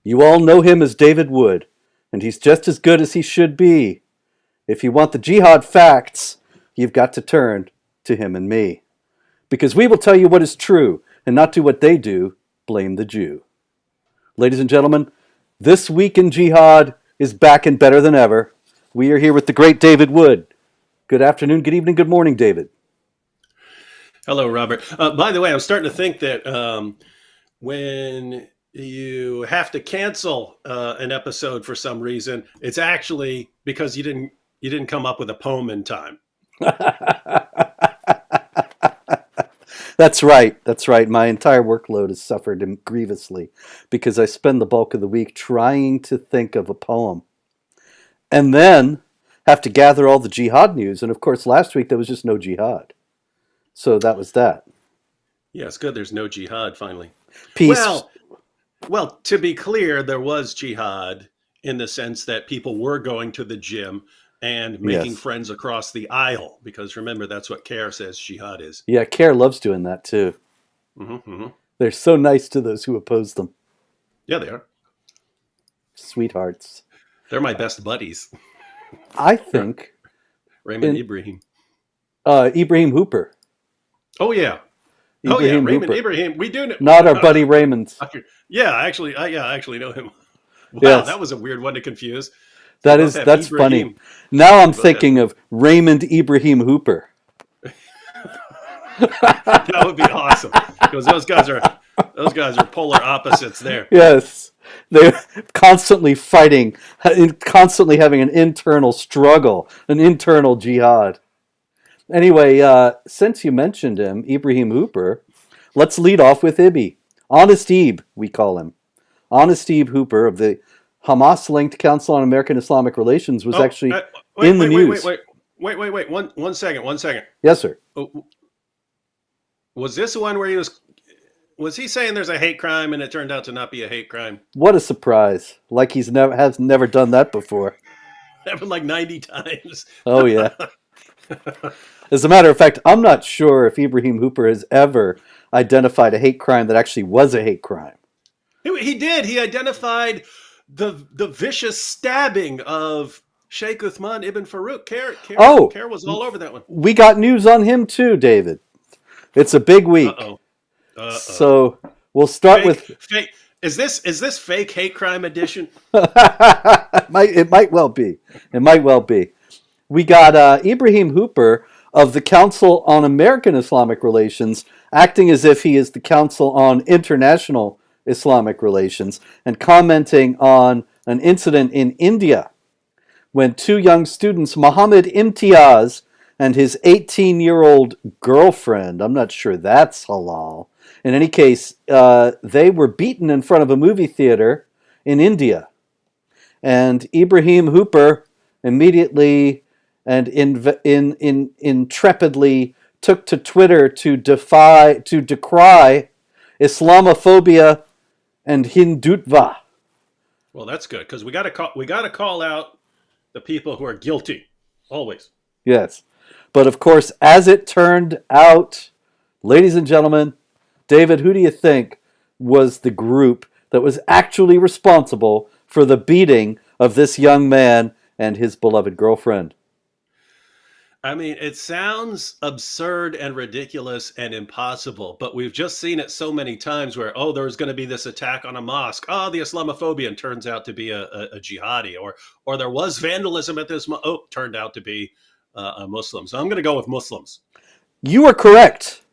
You all know him as David Wood, and he's just as good as he should be. If you want the jihad facts, you've got to turn to him and me. Because we will tell you what is true, and not do what they do, blame the Jew. Ladies and gentlemen, This Week in Jihad is back and better than ever. We are here with the great David Wood. Good afternoon, good evening, good morning, David. Hello, Robert. By the way, I'm starting to think that when you have to cancel an episode for some reason, it's actually because you didn't come up with a poem in time. That's right. That's right. My entire workload has suffered grievously because I spend the bulk of the week trying to think of a poem and then have to gather all the jihad news. And of course, last week there was just no jihad. So that was that. Yeah, it's good. There's no jihad finally. Peace. Well, to be clear, there was jihad in the sense that people were going to the gym and making friends across the aisle, because remember, that's what CARE says jihad is. Yeah, CARE loves doing that too. They're so nice to those who oppose them. Yeah, they are. Sweethearts. They're my best buddies. I think. Raymond Ibrahim. Ibrahim Hooper. Oh, yeah. Ibrahim Raymond Hooper. Ibrahim. We do know. Not our buddy Raymond. Yeah, I actually know him. Wow, yes. That was a weird one to confuse. That's Ibrahim. Funny. Now I'm thinking of Raymond Ibrahim Hooper. That would be awesome, because those guys are polar opposites there. Yes, they're constantly fighting, constantly having an internal struggle, an internal jihad. Anyway, since you mentioned him, Ibrahim Hooper, let's lead off with Ibby. Honest Ebe, we call him. Honest Ebe Hooper of the Hamas-linked Council on American Islamic Relations was actually in the news. Wait. One second. Yes, sir. Was this the one where was he saying there's a hate crime and it turned out to not be a hate crime? What a surprise. Like has never done that before. Happened like 90 times. Oh, yeah. As a matter of fact, I'm not sure if Ibrahim Hooper has ever identified a hate crime that actually was a hate crime. He did. He identified the vicious stabbing of Sheikh Uthman ibn Farouk. CARE was all over that one. We got news on him too, David. It's a big week. So we'll start with fake. Is this fake hate crime edition? It might well be. It might well be. We got Ibrahim Hooper of the Council on American Islamic Relations acting as if he is the Council on International Islamic Relations and commenting on an incident in India when two young students, Mohammed Imtiaz and his 18-year-old girlfriend, I'm not sure that's halal. In any case, they were beaten in front of a movie theater in India. And Ibrahim Hooper immediately and intrepidly took to Twitter to decry Islamophobia and Hindutva. Well, that's good, because we got to call out the people who are guilty always. Yes, but of course, as it turned out, ladies and gentlemen, David, who do you think was the group that was actually responsible for the beating of this young man and his beloved girlfriend? I mean, it sounds absurd and ridiculous and impossible, but we've just seen it so many times where, there's going to be this attack on a mosque. The Islamophobia, and turns out to be a jihadi. Or there was vandalism at this turned out to be a Muslim. So I'm going to go with Muslims. You are correct.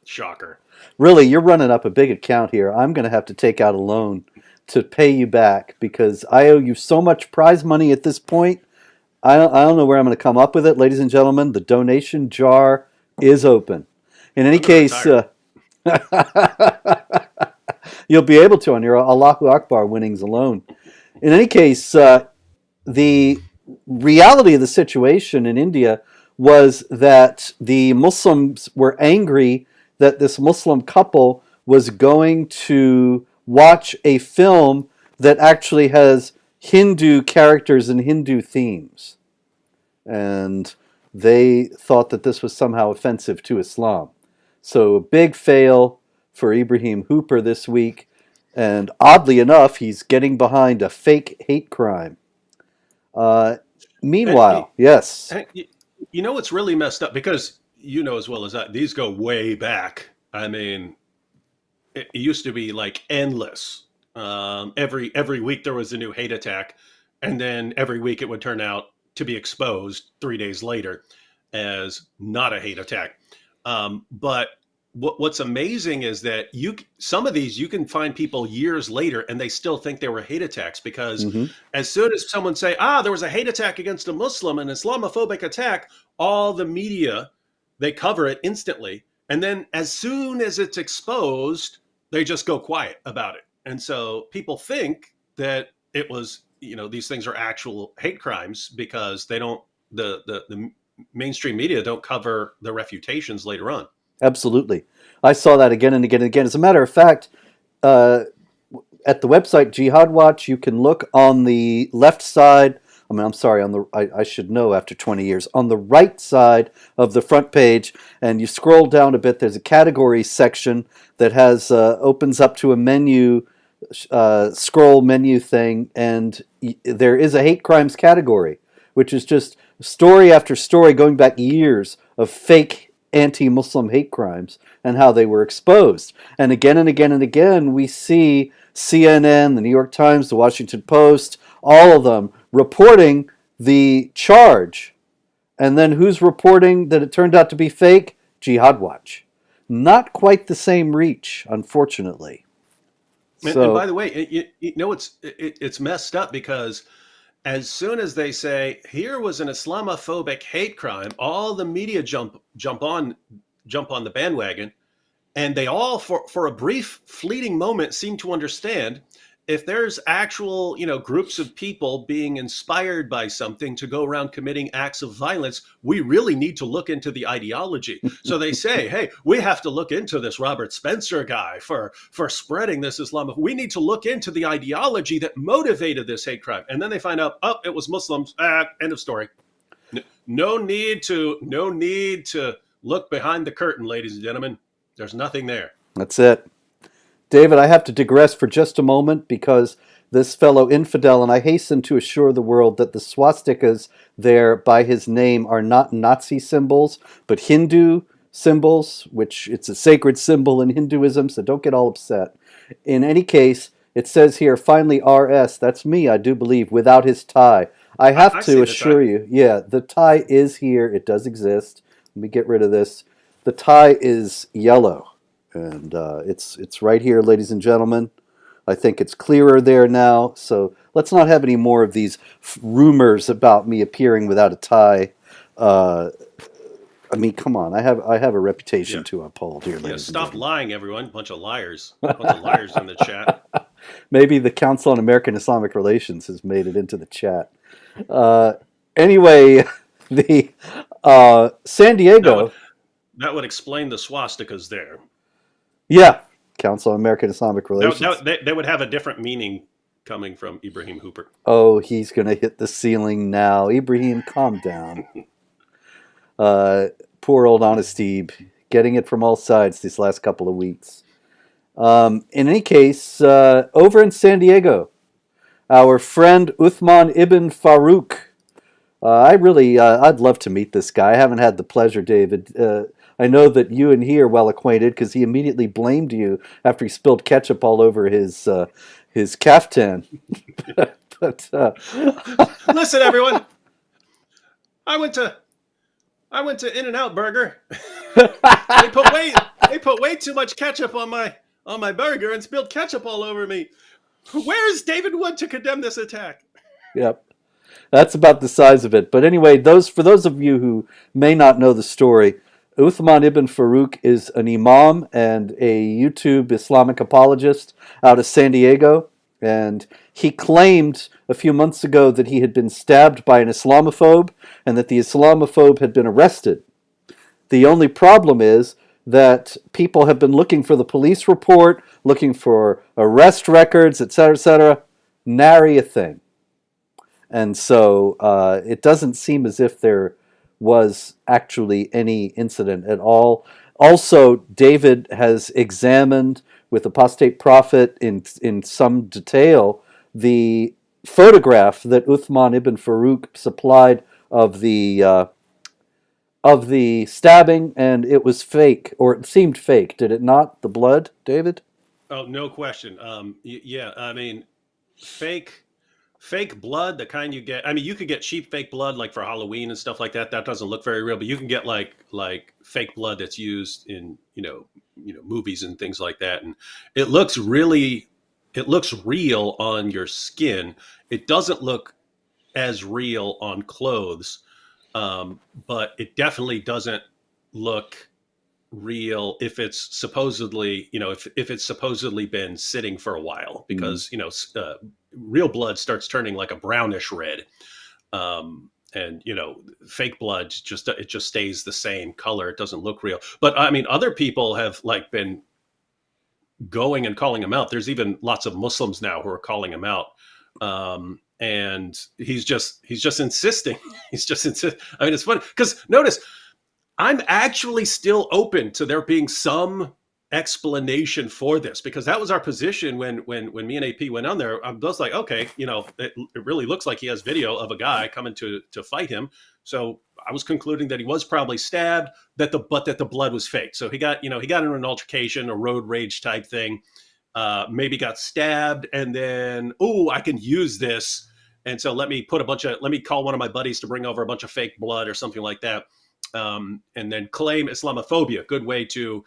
Shocker. Really, you're running up a big account here. I'm going to have to take out a loan to pay you back because I owe you so much prize money at this point. I don't know where I'm going to come up with it. Ladies and gentlemen, the donation jar is open. In any case, you'll be able to on your Allahu Akbar winnings alone. In any case, the reality of the situation in India was that the Muslims were angry that this Muslim couple was going to watch a film that actually has Hindu characters and Hindu themes. And they thought that this was somehow offensive to Islam. So big fail for Ibrahim Hooper this week. And oddly enough, he's getting behind a fake hate crime. Uh, And Meanwhile, yes. and you know what's really messed up, because you know as well as I, these go way back. I mean, it used to be like endless. Every week there was a new hate attack, and then every week it would turn out to be exposed 3 days later as not a hate attack. But what's amazing is that some of these you can find people years later and they still think they were hate attacks, because Hmm. as soon as someone say, there was a hate attack against a Muslim, an Islamophobic attack, all the media, they cover it instantly, and then as soon as it's exposed, they just go quiet about it. And so people think that it was, these things are actual hate crimes, because they don't, the mainstream media don't cover the refutations later on. Absolutely. I saw that again and again and again. As a matter of fact, uh, at the website Jihad Watch, you can look on the left side. I mean, I'm sorry, I should know after 20 years. On the right side of the front page, and you scroll down a bit, there's a category section that has opens up to a menu, scroll menu thing, and there is a hate crimes category, which is just story after story going back years of fake anti-Muslim hate crimes and how they were exposed. And again and again and again, we see CNN, the New York Times, the Washington Post, all of them reporting the charge. And then who's reporting that it turned out to be fake? Jihad Watch. Not quite the same reach, unfortunately. And by So, the way, it's messed up, because as soon as they say here was an Islamophobic hate crime, all the media jump on the bandwagon, and they all, for a brief fleeting moment, seem to understand, if there's actual, groups of people being inspired by something to go around committing acts of violence, we really need to look into the ideology. So they say, hey, we have to look into this Robert Spencer guy for spreading this Islam. We need to look into the ideology that motivated this hate crime. And then they find out, it was Muslims. End of story. No need to look behind the curtain, ladies and gentlemen. There's nothing there. that's it. David, I have to digress for just a moment because this fellow infidel, and I hasten to assure the world that the swastikas there by his name are not Nazi symbols, but Hindu symbols, which it's a sacred symbol in Hinduism, so don't get all upset. In any case, it says here, finally RS, that's me, I do believe, without his tie. I have I to see the assure tie. you, yeah, the tie is here, it does exist. Let me get rid of this. The tie is yellow. And it's right here, ladies and gentlemen. I think it's clearer there now. So let's not have any more of these rumors about me appearing without a tie. Uh, I mean, come on. I have a reputation Yeah. to uphold here, Yeah, ladies and stop gentlemen. lying, everyone. Bunch of liars. Bunch of liars in the chat. Maybe the Council on American Islamic Relations has made it into the chat. Uh, anyway, the San That would Diego, that would explain the swastikas there. yeah, Council on American Islamic That, Relations. that they would have a different meaning coming from Ibrahim Hooper. Oh, he's going to hit the ceiling now. Ibrahim, calm down. Uh, Poor old Honest getting it from all sides these last couple of weeks. In any case, over in San Diego, our friend Uthman ibn Farouk. I'd love to meet this guy. I haven't had the pleasure, David. I know that you and he are well acquainted because he immediately blamed you after he spilled ketchup all over his caftan. but Listen, everyone. I went to In-N-Out Burger. They put way too much ketchup on my burger and spilled ketchup all over me. Where's David Wood to condemn this attack? Yep. That's about the size of it. But anyway, for those of you who may not know the story, Uthman ibn Farouk is an imam and a YouTube Islamic apologist out of San Diego. And he claimed a few months ago that he had been stabbed by an Islamophobe and that the Islamophobe had been arrested. The only problem is that people have been looking for the police report, looking for arrest records, etc., etc. Nary a thing. And so it doesn't seem as if there was actually any incident at all. Also, David has examined with Apostate Prophet in some detail the photograph that Uthman ibn Farouk supplied of the stabbing, and it was fake, or it seemed fake, did it not? The blood, David? Oh, no question. Yeah, I mean, fake fake blood, the kind you get. I mean, you could get cheap fake blood like for Halloween and stuff like that. That doesn't look very real, but you can get like fake blood that's used in movies and things like that, and it looks really it looks real on your skin. It doesn't look as real on clothes, but it definitely doesn't look real if it's supposedly if it's supposedly been sitting for a while, because real blood starts turning like a brownish red, and fake blood just stays the same color. It doesn't look real. But I mean, other people have like been going and calling him out. There's even lots of Muslims now who are calling him out, and he's just insisting. He's just insist. I mean, it's funny because notice I'm actually still open to there being some explanation for this, because that was our position when me and AP went on there. I'm just like, okay, it really looks like he has video of a guy coming to fight him. So I was concluding that he was probably stabbed, but that the blood was fake. So he got into an altercation, a road rage type thing, maybe got stabbed, and then, I can use this. And so let me call one of my buddies to bring over a bunch of fake blood or something like that. And then claim Islamophobia, good way to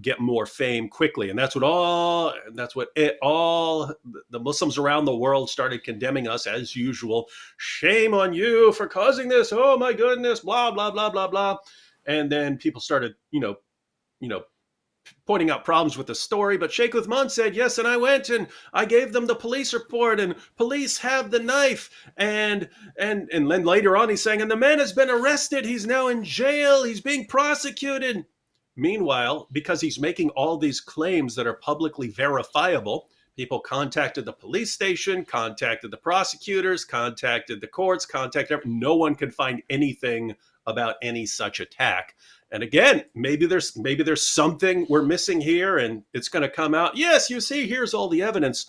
get more fame quickly. And that's what all the Muslims around the world started condemning us as usual. Shame on you for causing this. Oh my goodness, blah, blah, blah, blah, blah. And then people started, pointing out problems with the story. But Sheikh Uthman said, yes, and I went and I gave them the police report, and police have the knife. And then later on he's saying, and the man has been arrested. He's now in jail. He's being prosecuted. Meanwhile, because he's making all these claims that are publicly verifiable, people contacted the police station, contacted the prosecutors, contacted the courts, no one can find anything about any such attack. And again, maybe there's something we're missing here, and it's going to come out. Yes, you see, here's all the evidence,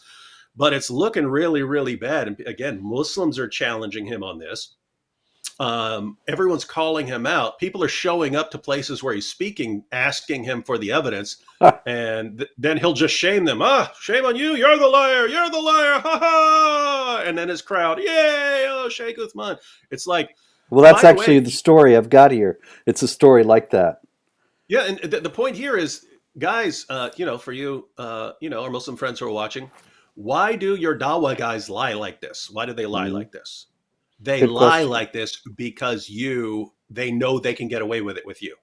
but it's looking really, really bad. And again, Muslims are challenging him on this. Everyone's calling him out. People are showing up to places where he's speaking, asking him for the evidence, and then he'll just shame them. Shame on you! You're the liar! You're the liar! Ha ha! And then his crowd, yay! Oh, Sheikh Uthman. It's like, well, that's actually the story I've got here. It's a story like that. Yeah, and the point here is, guys, for you, our Muslim friends who are watching, why do your Dawa guys lie like this? Why do they lie like this? They Good lie question. like this because they know they can get away with it with you.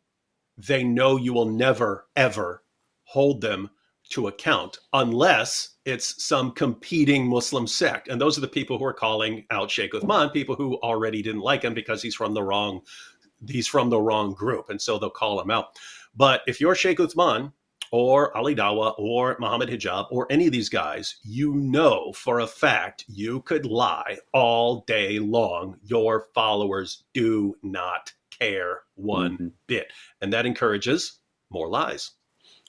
They know you will never, ever hold them to account unless it's some competing Muslim sect. And those are the people who are calling out Sheikh Uthman, people who already didn't like him because he's from the wrong group. And so they'll call him out. But if you're Sheikh Uthman or Ali Dawa or Muhammad Hijab or any of these guys, for a fact you could lie all day long. Your followers do not care one bit. And that encourages more lies.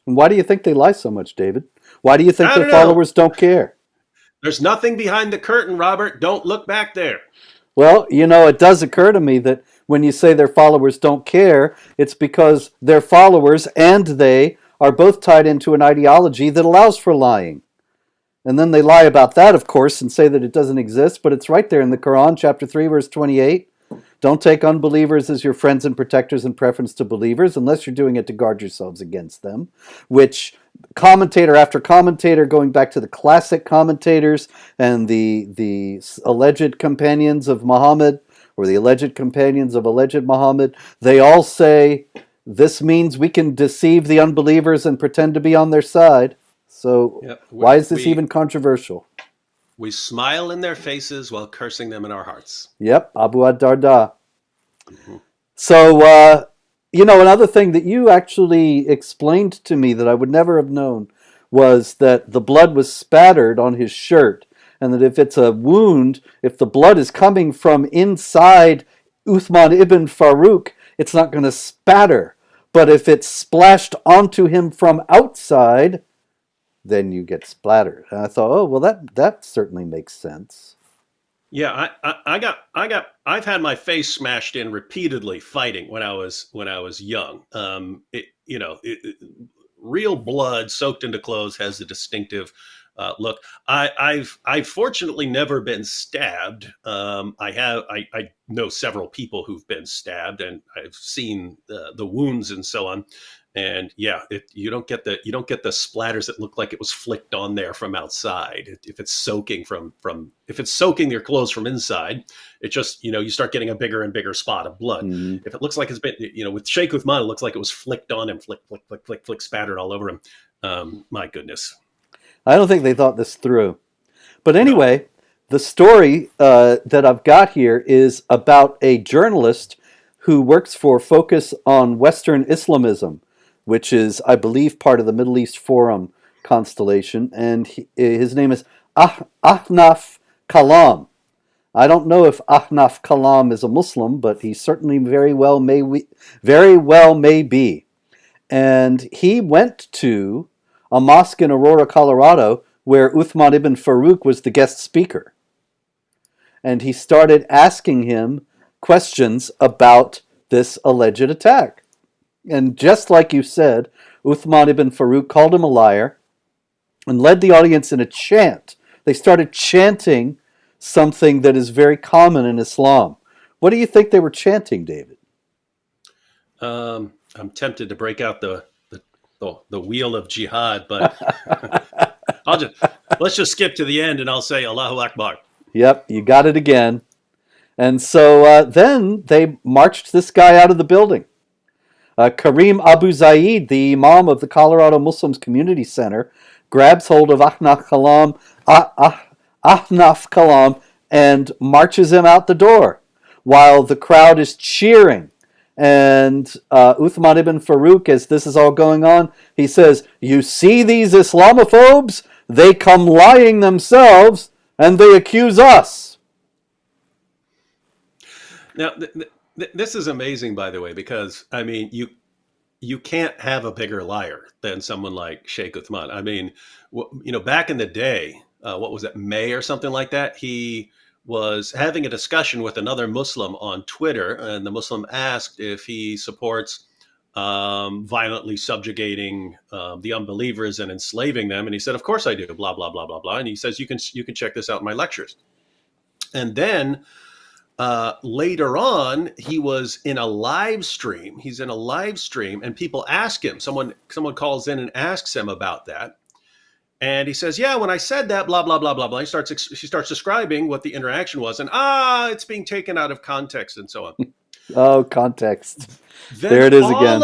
And why do you think they lie so much, David? Why do you think I their don't know. followers don't care? There's nothing behind the curtain, Robert. Don't look back there. Well, it does occur to me that when you say their followers don't care, it's because their followers and they are both tied into an ideology that allows for lying. And then they lie about that, of course, and say that it doesn't exist, but it's right there in the Quran, chapter 3, verse 28. Don't take unbelievers as your friends and protectors in preference to believers, unless you're doing it to guard yourselves against them, which commentator after commentator, going back to the classic commentators and the alleged companions of Muhammad, or the alleged companions of alleged Muhammad, they all say this means we can deceive the unbelievers and pretend to be on their side. So why is this even controversial? We smile in their faces while cursing them in our hearts. Yep, Abu ad-Darda. Mm-hmm. So, another thing that you actually explained to me that I would never have known was that the blood was spattered on his shirt, and that if it's a wound, if the blood is coming from inside Uthman ibn Farouk, it's not going to spatter. But if it's splashed onto him from outside, then you get splattered. And I thought, oh well, that certainly makes sense. Yeah, I've had my face smashed in repeatedly fighting when I was young. Real blood soaked into clothes has a distinctive look. I've fortunately never been stabbed. I know several people who've been stabbed, and I've seen the wounds and so on. And yeah, you don't get the splatters that look like it was flicked on there from outside. If it's soaking if it's soaking your clothes from inside, it just you start getting a bigger and bigger spot of blood. Hmm. If it looks like it's been with Sheikh Uthman, it looks like it was flicked on him, flick flick flick flick flick, spattered all over him. My goodness, I don't think they thought this through. But no. anyway, the story that I've got here is about a journalist who works for Focus on Western Islamism, which is, I believe, part of the Middle East Forum constellation. And his name is Ahnaf Kalam. I don't know if Ahnaf Kalam is a Muslim, but he certainly very well may be. And he went to a mosque in Aurora, Colorado, where Uthman ibn Farouk was the guest speaker. And he started asking him questions about this alleged attack. And just like you said, Uthman ibn Farouk called him a liar and led the audience in a chant. They started chanting something that is very common in Islam. What do you think they were chanting, David? I'm tempted to break out the wheel of jihad, but I'll just let's just skip to the end, and I'll say Allahu Akbar. Yep, you got it again. And so then they marched this guy out of the building. Karim Abu Zaid, the imam of the Colorado Muslims Community Center, grabs hold of Ahnaf Kalam and marches him out the door while the crowd is cheering. And Uthman ibn Farouk, as this is all going on, he says, "You see these Islamophobes? They come lying themselves and they accuse us." Now, this is amazing, by the way, because I mean, you can't have a bigger liar than someone like Sheikh Uthman. I mean, back in the day, what was it, May or something like that? He was having a discussion with another Muslim on Twitter, and the Muslim asked if he supports violently subjugating the unbelievers and enslaving them, and he said, "Of course I do." Blah blah blah blah blah. And he says, "You can check this out in my lectures." And then later on, he was in a live stream. He's in a live stream, and people ask him. Someone calls in and asks him about that. And he says, "Yeah, when I said that, blah blah blah blah blah." She starts describing what the interaction was, and it's being taken out of context and so on. Oh, context. Then There it is again.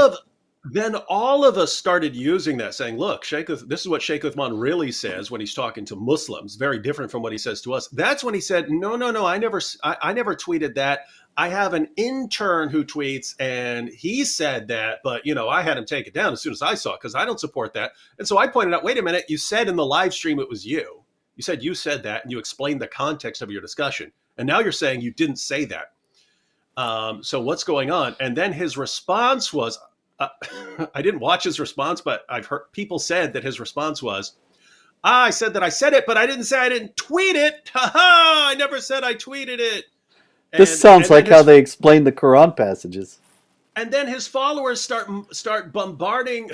Then all of us started using that, saying, "Look, this is what Sheikh Uthman really says when he's talking to Muslims. Very different from what he says to us." That's when he said, "No, no, no, I never tweeted that. I have an intern who tweets, and he said that, but I had him take it down as soon as I saw it because I don't support that." And so I pointed out, "Wait a minute, you said in the live stream it was you. You said that, and you explained the context of your discussion, and now you're saying you didn't say that. So what's going on?" And then his response was, I didn't watch his response, but I've heard people said that his response was, I said that I said it, but I didn't say I didn't tweet it. Ha ha! I never said I tweeted it." This And sounds and then like how they explain the Quran passages. his followers start bombarding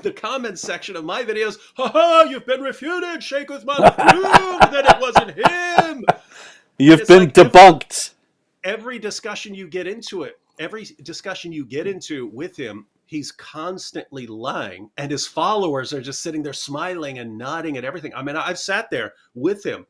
the comments section of my videos. Ha ha! You've been refuted. Sheikh Uthman proved that it wasn't him. You've been Like debunked. every discussion you get into with him, he's constantly lying, and his followers are just sitting there smiling and nodding at everything. I mean, I've sat there with him,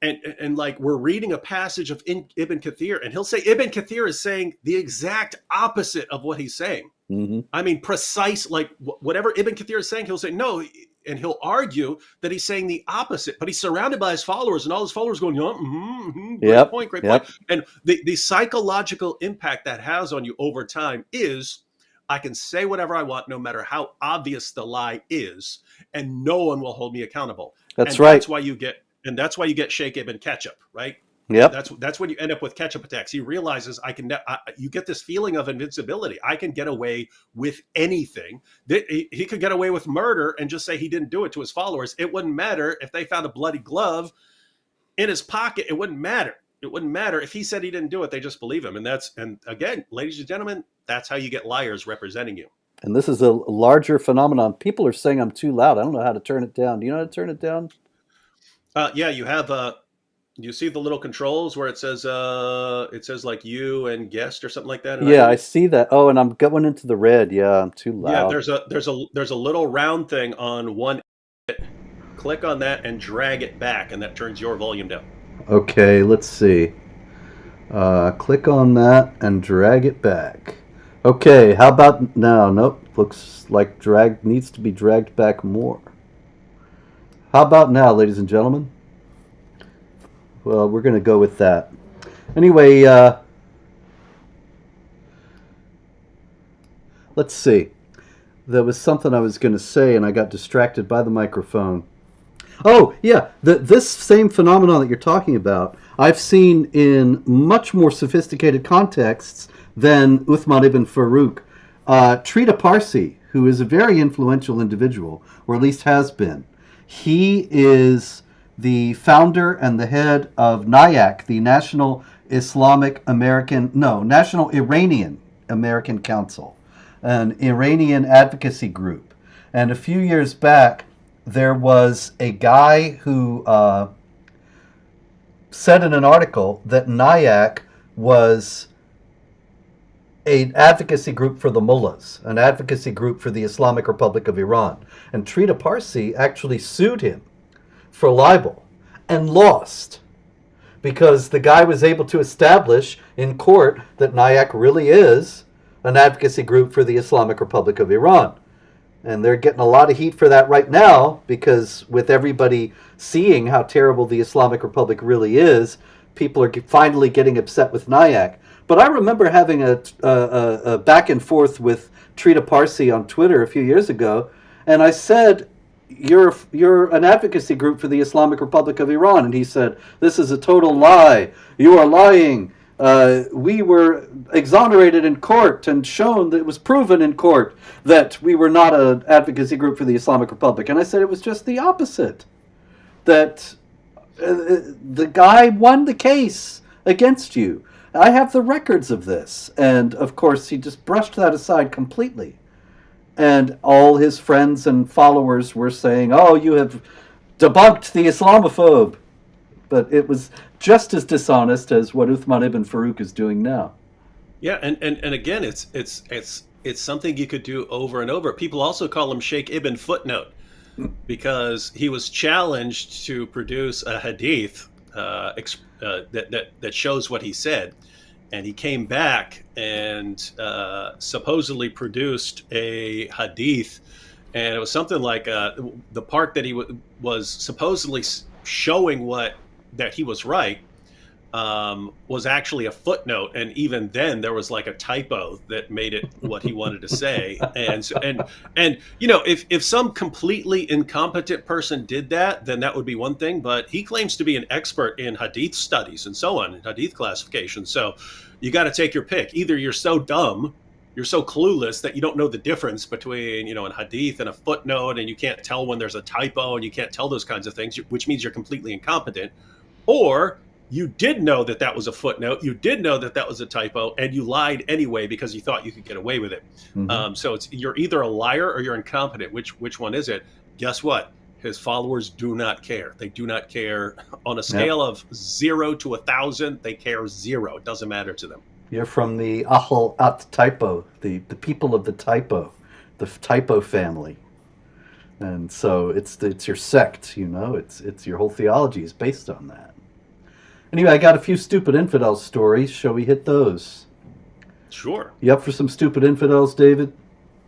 and like we're reading a passage of Ibn Kathir, and he'll say Ibn Kathir is saying the exact opposite of what he's saying. Mm-hmm. I mean, precise, like whatever Ibn Kathir is saying, he'll say no, and he'll argue that he's saying the opposite. But he's surrounded by his followers, and all his followers going, "Yeah, great point, great point." And the psychological impact that has on you over time is, I can say whatever I want, no matter how obvious the lie is, and no one will hold me accountable. That's And right. that's why you get Sheikh Ibn Ketchup, right? Yep. That's when you end up with ketchup attacks. He realizes you get this feeling of invincibility. I can get away with anything. He could get away with murder and just say he didn't do it to his followers. It wouldn't matter if they found a bloody glove in his pocket. It wouldn't matter. It wouldn't matter if he said he didn't do it. They just believe him. And again, ladies and gentlemen, that's how you get liars representing you. And this is a larger phenomenon. People are saying I'm too loud. I don't know how to turn it down. Do you know how to turn it down? Yeah, you have you see the little controls where it says like you and guest or something like that. Yeah, I see that. Oh, and I'm going into the red. Yeah, I'm too loud. Yeah, there's a little round thing on one. Click on that and drag it back, and that turns your volume down. Okay, let's see. Click on that and drag it back. Okay, how about now? Nope, looks like needs to be dragged back more. How about now, ladies and gentlemen? Well, we're going to go with that. Anyway, let's see. There was something I was going to say, and I got distracted by the microphone. Oh, yeah, this same phenomenon that you're talking about, I've seen in much more sophisticated contexts than Uthman ibn Farouk. Trita Parsi, who is a very influential individual, or at least has been, he is the founder and the head of NIAC, the National Iranian American Council, an Iranian advocacy group. And a few years back, there was a guy who said in an article that NIAC was an advocacy group for the mullahs, an advocacy group for the Islamic Republic of Iran. And Trita Parsi actually sued him for libel and lost because the guy was able to establish in court that NIAC really is an advocacy group for the Islamic Republic of Iran. And they're getting a lot of heat for that right now because with everybody seeing how terrible the Islamic Republic really is, people are finally getting upset with NIAC. But I remember having a back and forth with Trita Parsi on Twitter a few years ago, and I said, you're an advocacy group for the Islamic Republic of Iran. And he said, this is a total lie. You are lying. We were exonerated in court and shown that it was proven in court that we were not an advocacy group for the Islamic Republic. And I said it was just the opposite. That the guy won the case against you. I have the records of this. And of course, he just brushed that aside completely. And all his friends and followers were saying, oh, you have debunked the Islamophobe. But it was just as dishonest as what Uthman ibn Farouk is doing now. Yeah, and again, it's something you could do over and over. People also call him Sheikh Ibn Footnote because he was challenged to produce a hadith that shows what he said, and he came back and supposedly produced a hadith, and it was something like the part that he was supposedly showing that he was right was actually a footnote, and even then there was like a typo that made it what he wanted to say. And you know, if some completely incompetent person did that, then that would be one thing. But he claims to be an expert in hadith studies and so on, hadith classification. So you got to take your pick. Either you're so dumb, you're so clueless that you don't know the difference between, you know, a hadith and a footnote, and you can't tell when there's a typo, and you can't tell those kinds of things, which means you're completely incompetent. Or you did know that that was a footnote, you did know that that was a typo, and you lied anyway because you thought you could get away with it. Mm-hmm. So you're either a liar or you're incompetent. Which one is it? Guess what? His followers do not care. They do not care. On a scale of 0 to 1,000, they care 0. It doesn't matter to them. You're from the Ahl at Typo, the people of the typo family. And so it's your sect, you know, it's your whole theology is based on that. Anyway, I got a few stupid infidels stories. Shall we hit those? Sure. You up for some stupid infidels, David?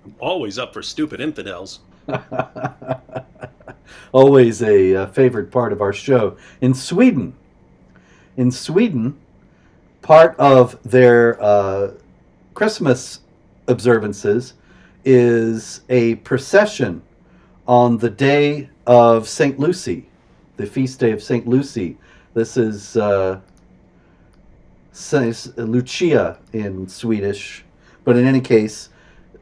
I'm always up for stupid infidels. Always a favorite part of our show. In Sweden, part of their Christmas observances is a procession on the day of St. Lucy, the feast day of St. Lucy. This is says Lucia in Swedish. But in any case,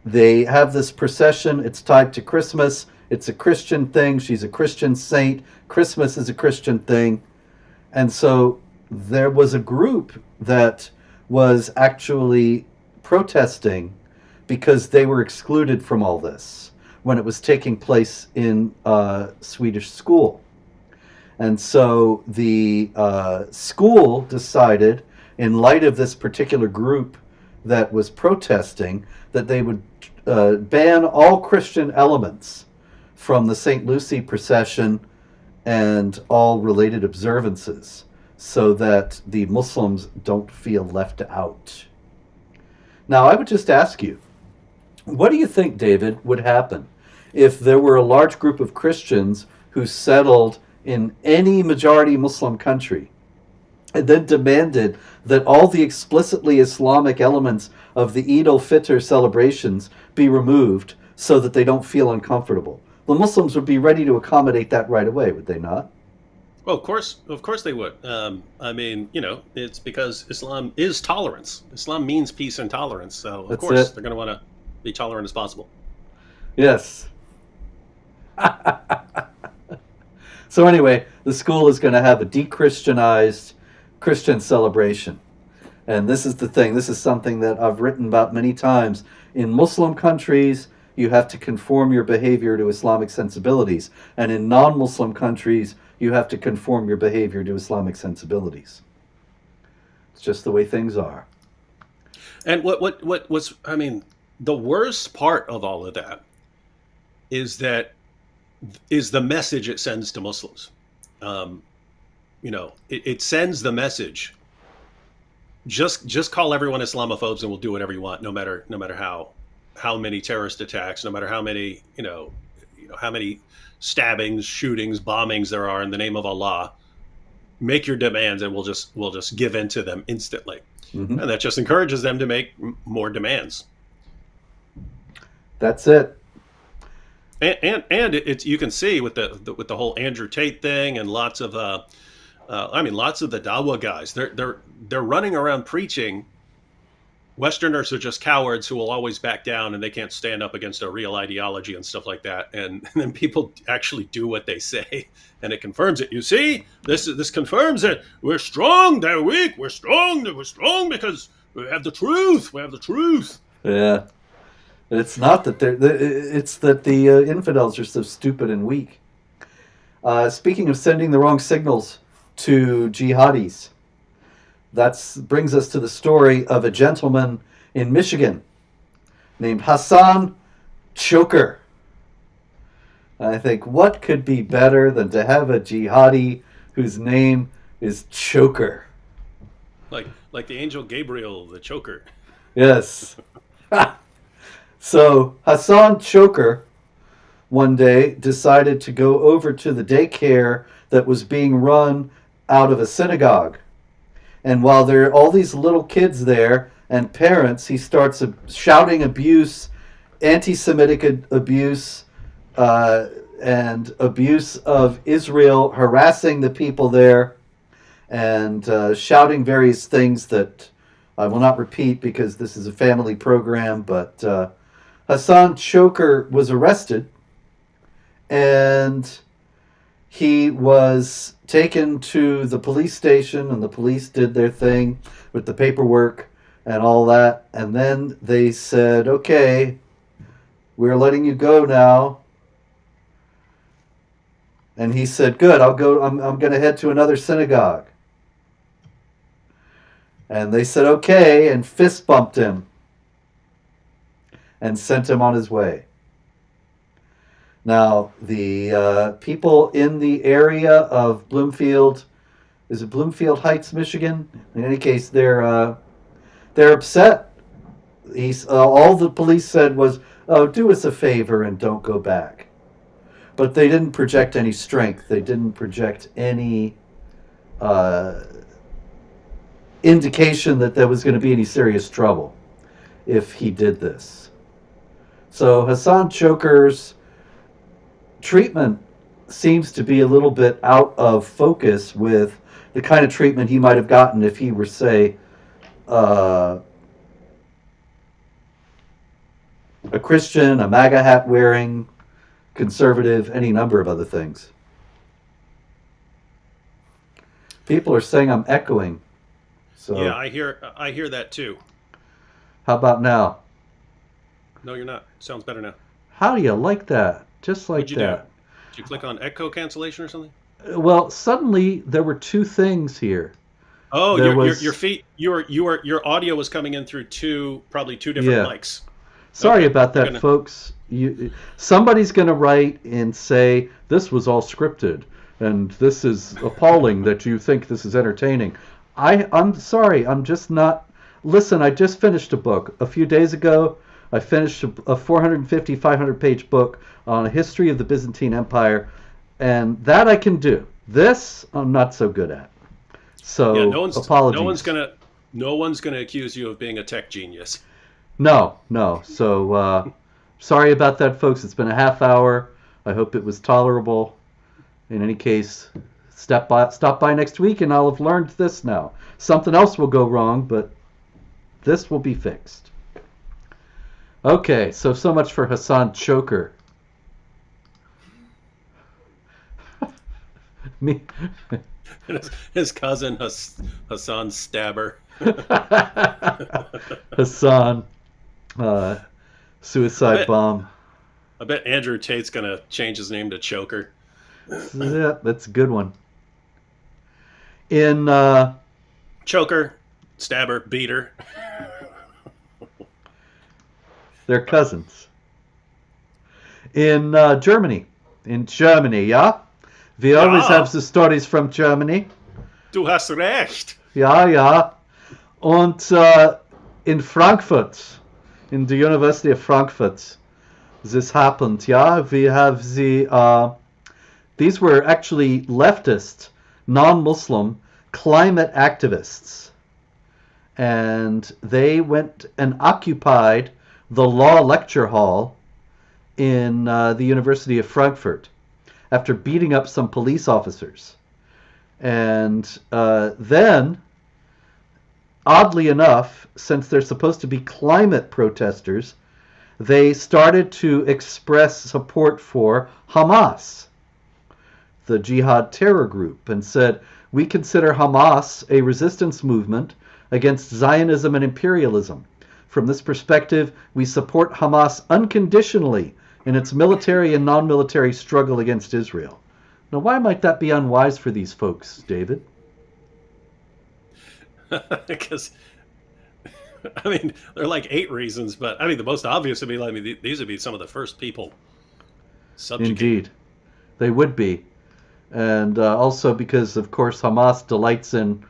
they have this procession. It's tied to Christmas. It's a Christian thing. She's a Christian saint. Christmas is a Christian thing. And so there was a group that was actually protesting because they were excluded from all this when it was taking place in a Swedish school. And so the school decided, in light of this particular group that was protesting, that they would ban all Christian elements from the St. Lucie procession and all related observances so that the Muslims don't feel left out. Now, I would just ask you, what do you think, David, would happen if there were a large group of Christians who settled in any majority Muslim country and then demanded that all the explicitly Islamic elements of the Eid al-Fitr celebrations be removed so that they don't feel uncomfortable? The Muslims would be ready to accommodate that right away, would they not? Well, of course they would. I mean, it's because Islam is tolerance. Islam means peace and tolerance. So, of That's course, it. they're going to want to be tolerant as possible. Yes. So anyway, the school is going to have a de-Christianized Christian celebration. And this is the thing. This is something that I've written about many times. In Muslim countries, you have to conform your behavior to Islamic sensibilities. And in non-Muslim countries, you have to conform your behavior to Islamic sensibilities. It's just the way things are. And what was, I mean, the worst part of all of that is the message it sends to Muslims. It sends the message. Just call everyone Islamophobes and we'll do whatever you want, no matter how many terrorist attacks, no matter how many how many stabbings, shootings, bombings there are in the name of Allah. Make your demands and we'll just give in to them instantly. Mm-hmm. And that just encourages them to make more demands. That's it. And it's you can see with the whole Andrew Tate thing and lots of lots of the Dawa guys, they're running around preaching Westerners are just cowards who will always back down and they can't stand up against a real ideology and stuff like that. And then people actually do what they say and it confirms it. You see, this confirms it. We're strong, they're weak. We're strong because we have the truth. We have the truth. Yeah. It's not that it's that the infidels are so stupid and weak. Speaking of sending the wrong signals to jihadis, that brings us to the story of a gentleman in Michigan named Hassan Choker. I think, what could be better than to have a jihadi whose name is Choker? Like the angel Gabriel, the choker. Yes. So Hassan Choker one day decided to go over to the daycare that was being run out of a synagogue. And while there are all these little kids there and parents, he starts shouting abuse, anti-Semitic abuse, and abuse of Israel, harassing the people there, and shouting various things that I will not repeat because this is a family program. But Hassan Choker was arrested, and he was taken to the police station, and the police did their thing with the paperwork and all that. And then they said, okay, we're letting you go now. And he said, good, I'll go. I'm going to head to another synagogue. And they said, okay, and fist bumped him and sent him on his way. Now, the people in the area of Bloomfield, is it Bloomfield Heights, Michigan? In any case, they're upset. All the police said was, oh, do us a favor and don't go back. But they didn't project any strength. They didn't project any indication that there was going to be any serious trouble if he did this. So Hassan Choker's treatment seems to be a little bit out of focus with the kind of treatment he might have gotten if he were, say, uh, a Christian, a MAGA hat wearing conservative, any number of other things. People are saying I'm echoing. Yeah, So I hear that too. how about now? No, you're not. Sounds better now. How do you like that? Just What'd like you do? that. Did you click on echo cancellation or something? Well, suddenly there were two things here. Oh, There your was, feet your audio was coming in through probably two different yeah. mics. Sorry Okay, about we're that, gonna. folks. Somebody's going to write and say this was all scripted, and this is appalling that you think this is entertaining. I'm sorry. I'm just not. Listen, I just finished a book a few days ago. I finished a 450, 500-page book on a history of the Byzantine Empire, and that I can do. This I'm not so good at. Yeah, So apologies. no one's gonna accuse you of being a tech genius. No, no. So sorry about that, folks. It's been a half hour. I hope it was tolerable. In any case, stop by next week, and I'll have learned this now. Something else will go wrong, but this will be fixed. Okay, so much for Hassan Choker. Me, His cousin Hassan Stabber. Hassan, I suicide bet bomb. I bet Andrew Tate's gonna change his name to Choker. Yeah, that's a good one. In Choker, Stabber, Beater. they're cousins. In Germany, yeah. We always Ja, have the stories from Germany. du hast recht. Ja, ja. Und in Frankfurt, in the University of Frankfurt, this happened. Yeah, we have these were actually leftist, non-Muslim climate activists, and they went and occupied the law lecture hall in the University of Frankfurt after beating up some police officers. And then, oddly enough, since they're supposed to be climate protesters, they started to express support for Hamas, the Jihad terror group, and said, we consider Hamas a resistance movement against Zionism and imperialism. From this perspective, we support Hamas unconditionally in its military and non-military struggle against Israel. Now, why might that be unwise for these folks, David? Because I mean, there are like 8 reasons, but I mean, the most obvious would be like, I mean, these would be some of the first people subjugated. Indeed, they would be. And also because, of course, Hamas delights in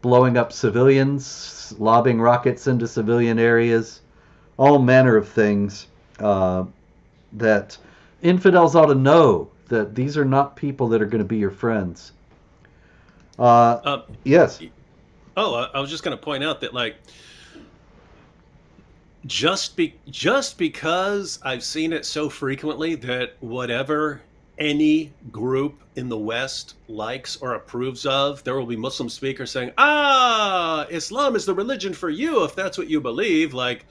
blowing up civilians, lobbing rockets into civilian areas, all manner of things that infidels ought to know that these are not people that are going to be your friends. Um, Yes. I was just going to point out that like just because I've seen it so frequently that whatever any group in the West likes or approves of, there will be Muslim speakers saying, "Ah, Islam is the religion for you if that's what you believe." Like,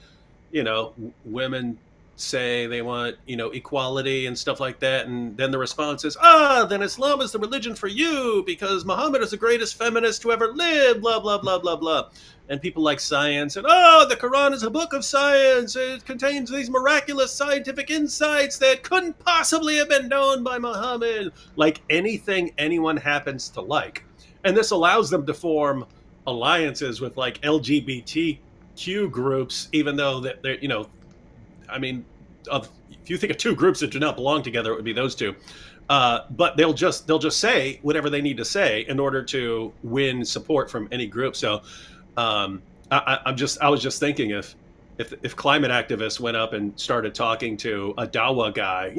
women say they want, equality and stuff like that, and then the response is, "Ah, then Islam is the religion for you because Muhammad is the greatest feminist who ever lived." Blah blah blah blah blah. And people like science and the Quran is a book of science. It contains these miraculous scientific insights that couldn't possibly have been known by Muhammad. Like anything anyone happens to like, and this allows them to form alliances with like LGBTQ groups, even though that they're I mean, if you think of two groups that do not belong together, it would be those two. But they'll just say whatever they need to say in order to win support from any group. So I was just thinking if climate activists went up and started talking to a Dawa guy,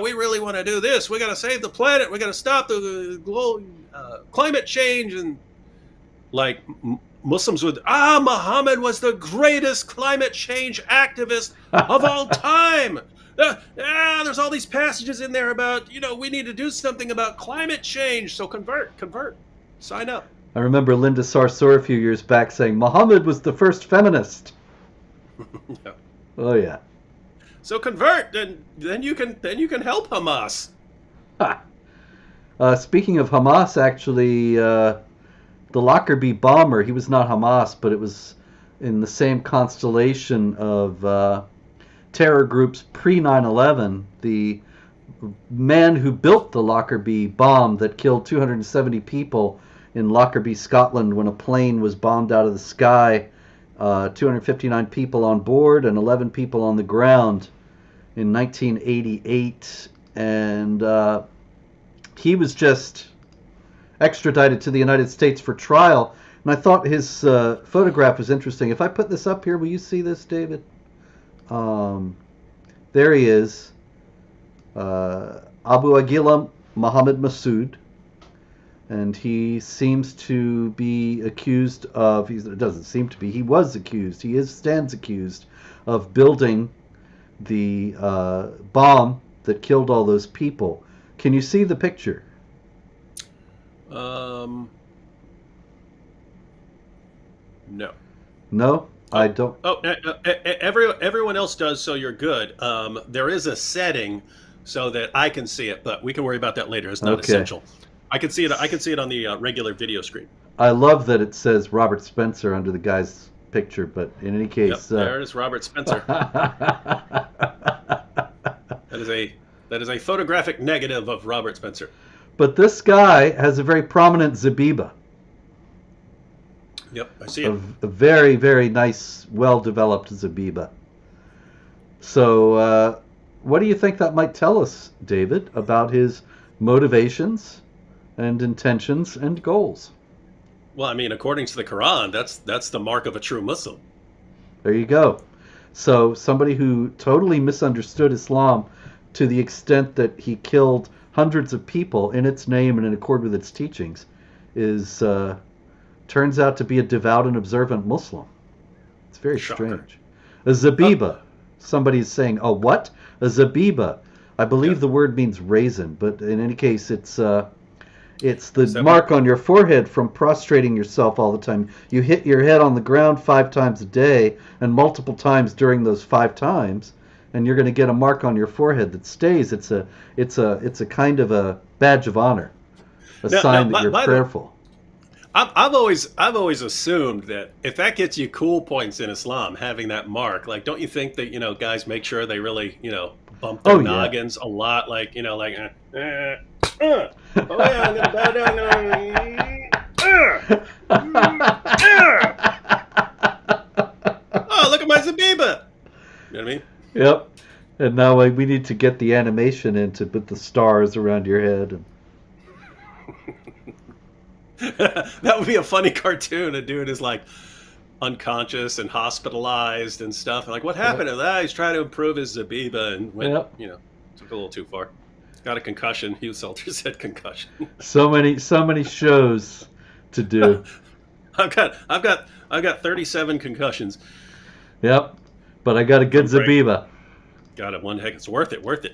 we really want to do this. We got to save the planet. We got to stop the global climate change, and like Muslims would, Muhammad was the greatest climate change activist of all time. There's all these passages in there about, we need to do something about climate change. So convert, sign up. I remember Linda Sarsour a few years back saying Muhammad was the first feminist. Yeah. Oh yeah. So convert, and then you can help Hamas. Ha. Speaking of Hamas, actually, the Lockerbie bomber, he was not Hamas, but it was in the same constellation of terror groups pre 9/11. The man who built the Lockerbie bomb that killed 270 people in Lockerbie, Scotland, when a plane was bombed out of the sky, 259 people on board and 11 people on the ground in 1988. And he was just extradited to the United States for trial. And I thought his photograph was interesting. If I put this up here, will you see this, David? There he is. Abu Aguila Muhammad Masood. And he seems to be accused of, it doesn't seem to be, he was accused, stands accused of building the bomb that killed all those people. Can you see the picture? No. No, I don't. Everyone else does, so you're good. There is a setting so that I can see it, but we can worry about that later. It's not Okay. essential. I can see it on the regular video screen. I love that it says Robert Spencer under the guy's picture, but in any Yep, case, there it is, Robert Spencer. That is a photographic negative of Robert Spencer. But this guy has a very prominent Zebiba. Yep, I see it. A very, very nice, well-developed Zebiba. So, what do you think that might tell us, David, about his motivations and intentions and goals? Well, I mean, according to the Quran, that's the mark of a true Muslim. There you go. So, somebody who totally misunderstood Islam to the extent that he killed hundreds of people in its name and in accord with its teachings is turns out to be a devout and observant Muslim. It's very Shocker. strange. A Zebiba. Somebody's saying, "Oh, what? A Zebiba." I believe the word means raisin, but in any case, it's the mark on your forehead from prostrating yourself all the time. You hit your head on the ground 5 times a day and multiple times during those 5 times, and you're going to get a mark on your forehead that stays. It's a kind of a badge of honor, a sign that you're prayerful. I've always assumed that if that gets you cool points in Islam, having that mark, like, don't you think that guys make sure they really bump their noggins a lot, like oh yeah, I'm gonna bow down. Oh, look at my Zebiba. You know what I mean? Yep. And now we need to get the animation in to put the stars around your head. And... That would be a funny cartoon. A dude is like unconscious and hospitalized and stuff. And like, what happened to that? He's trying to improve his Zebiba and went, took a little too far. Got a concussion. Hugh Salter said concussion. So many shows to do. I've got 37 concussions. Yep. But I got a good Zebiba. Got it. One heck, it's worth it.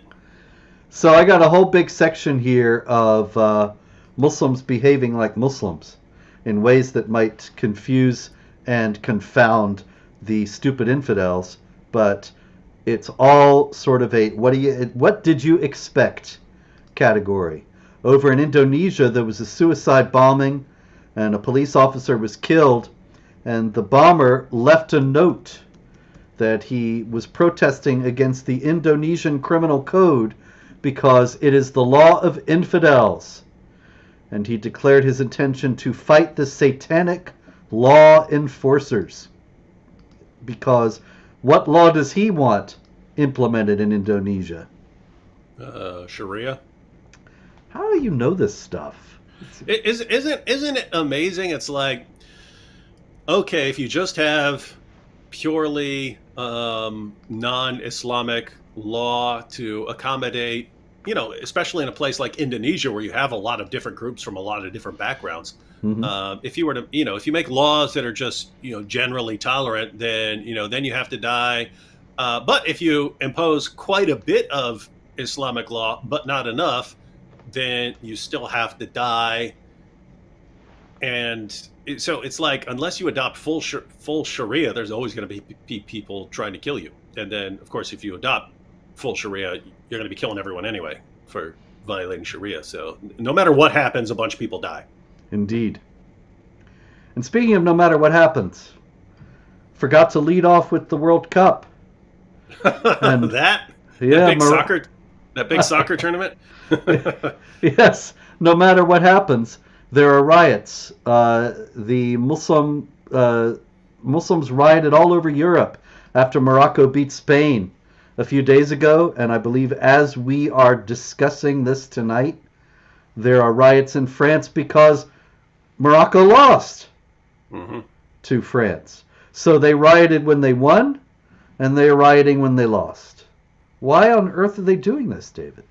So I got a whole big section here of Muslims behaving like Muslims in ways that might confuse and confound the stupid infidels, but it's all sort of a what did you expect category. Over in Indonesia, there was a suicide bombing and a police officer was killed, and the bomber left a note that he was protesting against the Indonesian criminal code because it is the law of infidels. And he declared his intention to fight the satanic law enforcers. Because what law does he want implemented in Indonesia? Sharia. How do you know this stuff? Isn't it amazing? It's like, okay, if you just have purely non-Islamic law to accommodate, especially in a place like Indonesia where you have a lot of different groups from a lot of different backgrounds. Mm-hmm. If you were to, if you make laws that are just, generally tolerant, then you have to die. But if you impose quite a bit of Islamic law, but not enough, then you still have to die. And so it's like, unless you adopt full Sharia, there's always going to be people trying to kill you. And then, of course, if you adopt full Sharia, you're going to be killing everyone anyway for violating Sharia. So no matter what happens, a bunch of people die. Indeed. And speaking of no matter what happens, forgot to lead off with the World Cup. And that yeah, that big soccer tournament. yes, no matter what happens, there are riots. The Muslims rioted all over Europe after Morocco beat Spain a few days ago, and I believe as we are discussing this tonight, there are riots in France because Morocco lost to France. So they rioted when they won, and they're rioting when they lost. Why on earth are they doing this, David?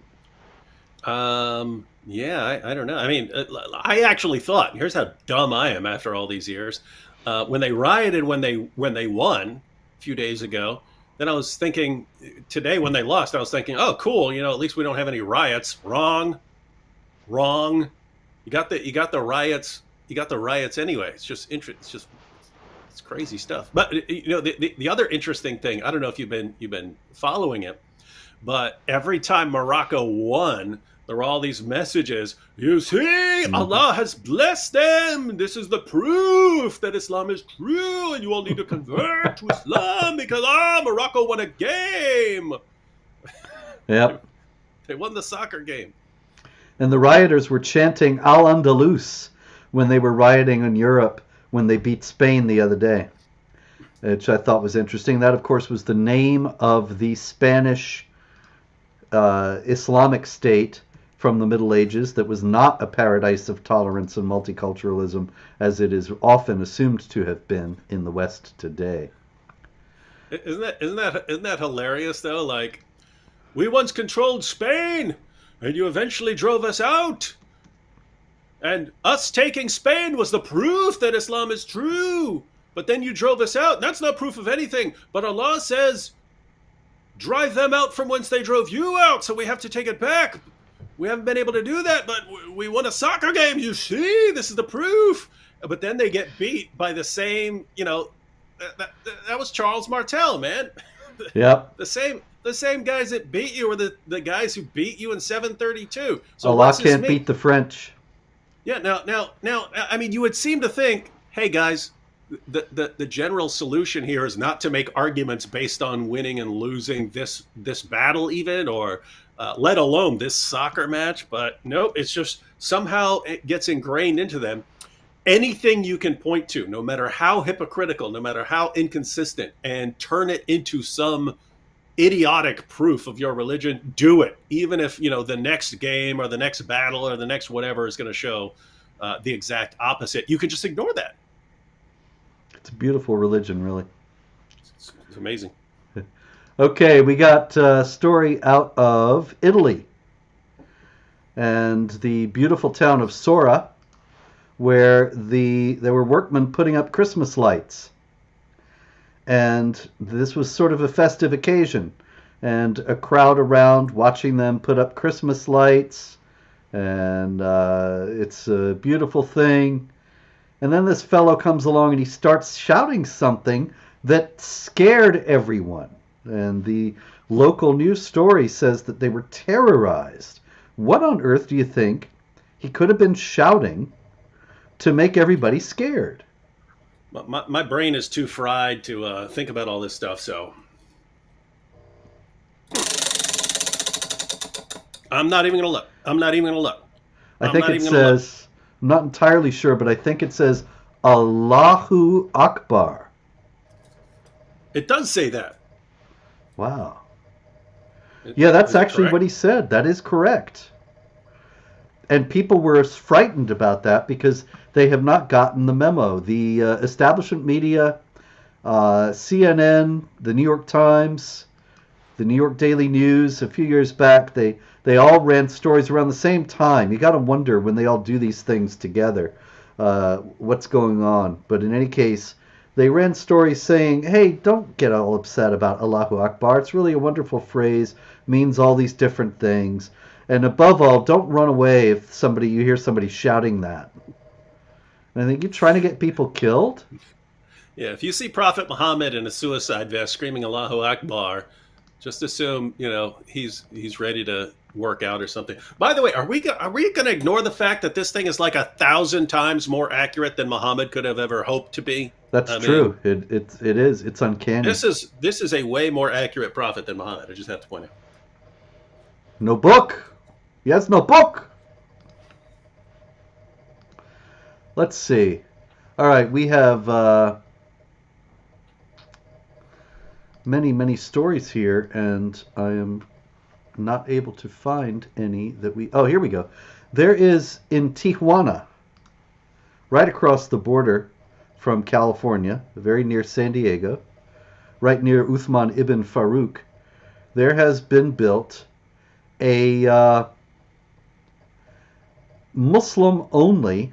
Yeah, I don't know. I mean, I actually thought, here's how dumb I am after all these years. When they rioted when they won a few days ago, then I was thinking today when they lost, I was thinking, oh, cool, at least we don't have any riots. Wrong. You got the riots. You got the riots anyway. It's just it's crazy stuff. But the other interesting thing, I don't know if you've been following it, but every time Morocco won, there were all these messages. You see, Allah has blessed them. This is the proof that Islam is true, and you all need to convert to Islam because Morocco won a game. Yep. They won the soccer game. And the rioters were chanting Al-Andalus when they were rioting in Europe when they beat Spain the other day, which I thought was interesting. That, of course, was the name of the Spanish Islamic state from the Middle Ages that was not a paradise of tolerance and multiculturalism as it is often assumed to have been in the West today. Isn't that hilarious though? Like, we once controlled Spain, and you eventually drove us out. And us taking Spain was the proof that Islam is true. But then you drove us out. That's not proof of anything. But Allah says, drive them out from whence they drove you out, so we have to take it back. We haven't been able to do that, but we won a soccer game. You see, this is the proof. But then they get beat by the same, that was Charles Martel, man. Yep. The same guys that beat you were the guys who beat you in 732. So Allah can't beat the French. Yeah. Now, I mean, you would seem to think, hey guys, the general solution here is not to make arguments based on winning and losing this battle, even, or let alone this soccer match. But nope, it's just somehow it gets ingrained into them. Anything you can point to, no matter how hypocritical, no matter how inconsistent, and turn it into some idiotic proof of your religion, do it. Even if, the next game or the next battle or the next whatever is going to show the exact opposite. You can just ignore that. It's a beautiful religion, really. It's amazing. Okay, we got a story out of Italy and the beautiful town of Sora, where there were workmen putting up Christmas lights. And this was sort of a festive occasion, and a crowd around watching them put up Christmas lights, and it's a beautiful thing. And then this fellow comes along and he starts shouting something that scared everyone. And the local news story says that they were terrorized. What on earth do you think he could have been shouting to make everybody scared? My brain is too fried to think about all this stuff, so I'm not even going to look. I think it says, I'm not entirely sure, but I think it says Allahu Akbar. It does say that. Wow. Yeah, that's actually what he said. That is correct. And people were frightened about that because they have not gotten the memo. The establishment media, CNN, the New York Times, the New York Daily News, a few years back, they all ran stories around the same time. You got to wonder when they all do these things together, what's going on. But in any case, they ran stories saying, hey, don't get all upset about Allahu Akbar. It's really a wonderful phrase, means all these different things. And above all, don't run away if you hear somebody shouting that. I think you're trying to get people killed. Yeah, if you see Prophet Muhammad in a suicide vest screaming Allahu Akbar, just assume he's ready to work out or something. By the way, are we going to ignore the fact that this thing is like 1,000 times more accurate than Muhammad could have ever hoped to be? That's I mean, true. It is. It's uncanny. this is a way more accurate prophet than Muhammad. I just have to point out. No book. He has no book. Let's see. All right, we have many stories here, and I am not able to find any that we. Oh, here we go. There is in Tijuana, right across the border from California, very near San Diego, right near Uthman ibn Farouk, there has been built a Muslim-only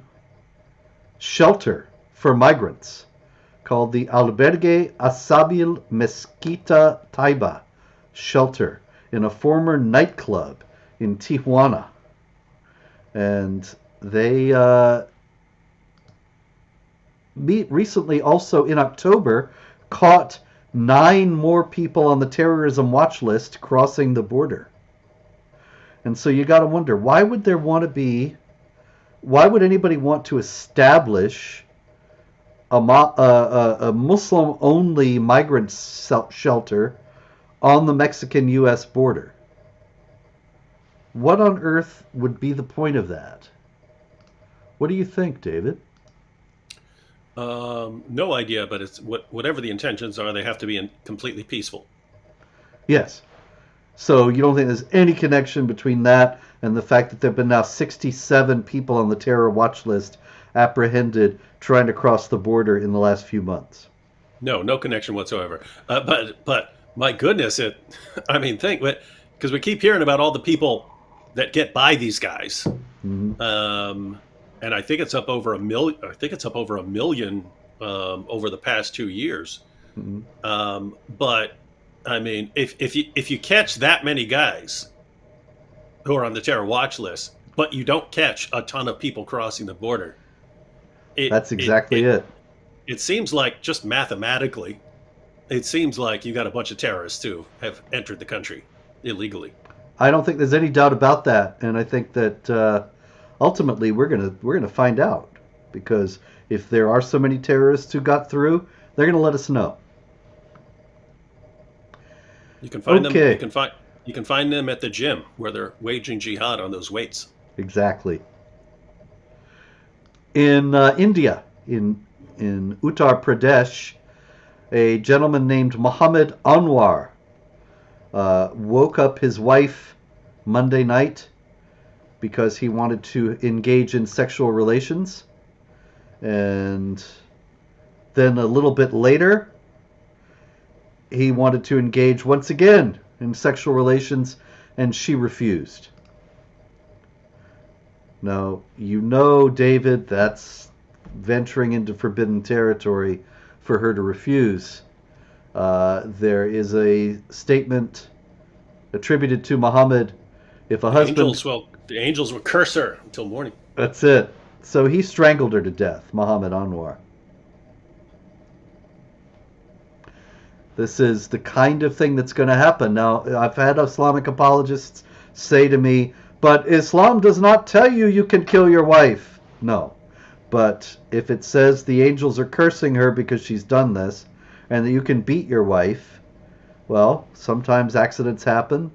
shelter for migrants called the Albergue Asabil Mezquita Taiba shelter in a former nightclub in Tijuana. And they recently, also in October, caught 9 more people on the terrorism watch list crossing the border. And so you got to wonder, why would anybody want to establish a Muslim-only migrant shelter on the Mexican-U.S. border? What on earth would be the point of that? What do you think, David? No idea, but it's whatever the intentions are, they have to be completely peaceful. Yes. So you don't think there's any connection between that and the fact that there have been now 67 people on the terror watch list apprehended trying to cross the border in the last few months? No connection whatsoever. But my goodness, think, because we keep hearing about all the people that get by these guys, Mm-hmm. and I think it's up over a million. I think it's up over 1 million over the past 2 years. Mm-hmm. But I mean, if you catch that many guys who are on the terror watch list, but you don't catch a ton of people crossing the border, that's exactly it. It seems like, just mathematically, it seems like you got a bunch of terrorists who have entered the country illegally. I don't think there's any doubt about that, and I think that ultimately we're gonna find out, because if there are so many terrorists who got through, they're gonna let us know. You can find Okay. them. You can find them at the gym where they're waging jihad on those weights. Exactly. In India, in Uttar Pradesh, a gentleman named Muhammad Anwar woke up his wife Monday night because he wanted to engage in sexual relations. And then a little bit later, he wanted to engage once again in sexual relations, and she refused. Now, David, that's venturing into forbidden territory for her to refuse. There is a statement attributed to Muhammad. If a husband... The angels will curse her until morning. That's it. So he strangled her to death, Muhammad Anwar. This is the kind of thing that's going to happen. Now, I've had Islamic apologists say to me, but Islam does not tell you can kill your wife. No. But if it says the angels are cursing her because she's done this, and that you can beat your wife, well, sometimes accidents happen.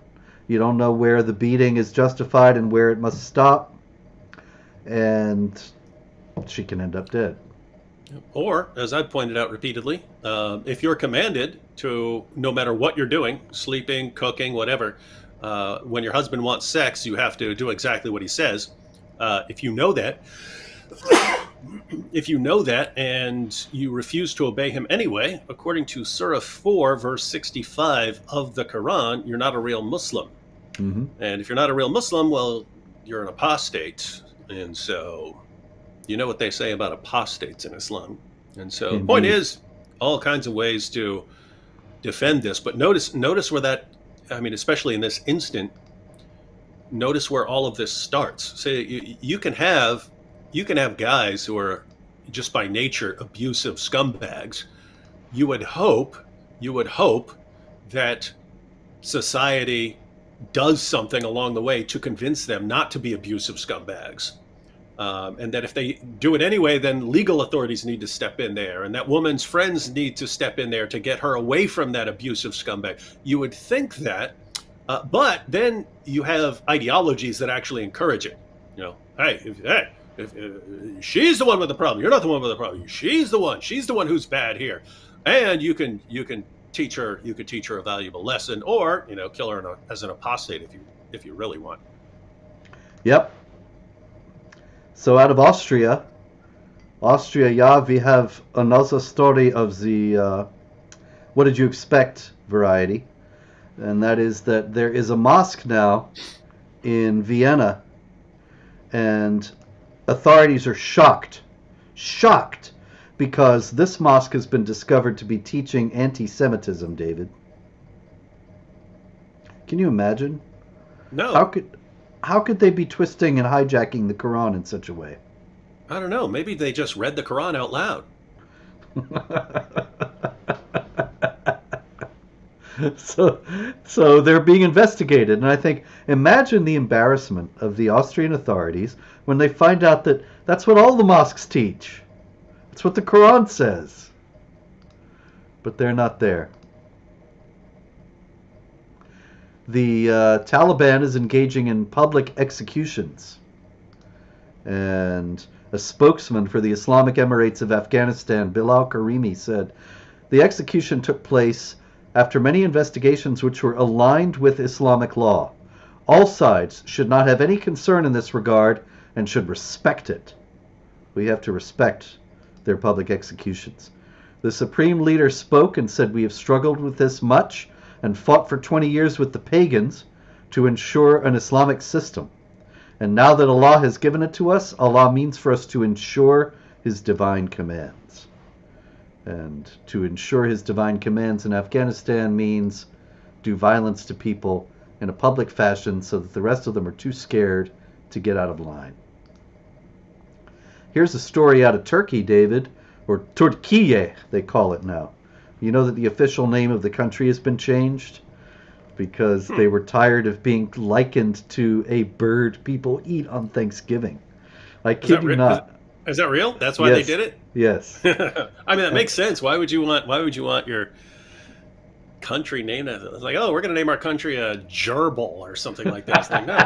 You don't know where the beating is justified and where it must stop. And she can end up dead. Or, as I've pointed out repeatedly, if you're commanded to, no matter what you're doing, sleeping, cooking, whatever, when your husband wants sex, you have to do exactly what he says. If you know that, and you refuse to obey him anyway, according to Surah 4, verse 65 of the Quran, you're not a real Muslim. Mm-hmm. And if you're not a real Muslim, well, you're an apostate. And so... you know what they say about apostates in Islam. And so the point is, all kinds of ways to defend this. But notice where that, especially in this instant, notice where all of this starts. Say you can have guys who are, just by nature abusive scumbags, you would hope that society does something along the way to convince them not to be abusive scumbags. And that if they do it anyway, then legal authorities need to step in there, and that woman's friends need to step in there to get her away from that abusive scumbag. You would think that, but then you have ideologies that actually encourage it. If she's the one with the problem, you're not the one with the problem. She's the one who's bad here, and you can teach her a valuable lesson, or kill her as an apostate if you really want. Yep. So out of Austria, yeah, we have another story of the what did you expect variety, and that is that there is a mosque now in Vienna, and authorities are shocked, because this mosque has been discovered to be teaching anti-Semitism, David. Can you imagine? No. How could they be twisting and hijacking the Quran in such a way? I don't know. Maybe they just read the Quran out loud. So they're being investigated, and I think, imagine the embarrassment of the Austrian authorities when they find out that that's what all the mosques teach. That's what the Quran says. But they're not there. The Taliban is engaging in public executions, and a spokesman for the Islamic Emirates of Afghanistan, Bilal Karimi, said the execution took place after many investigations which were aligned with Islamic law. All sides should not have any concern in this regard and should respect it. We have to respect their public executions. The supreme leader spoke and said, "We have struggled with this much and fought for 20 years with the pagans to ensure an Islamic system. And now that Allah has given it to us, Allah means for us to ensure His divine commands." And to ensure His divine commands in Afghanistan means do violence to people in a public fashion so that the rest of them are too scared to get out of line. Here's a story out of Turkey, David, or Turkiye, they call it now. You know that the official name of the country has been changed because they were tired of being likened to a bird people eat on Thanksgiving. I kid you not. Is that real? That's why they did it? Yes. I mean, that makes sense. Why would you want your country named as it's like, oh, we're going to name our country a gerbil or something like that? It's like, no.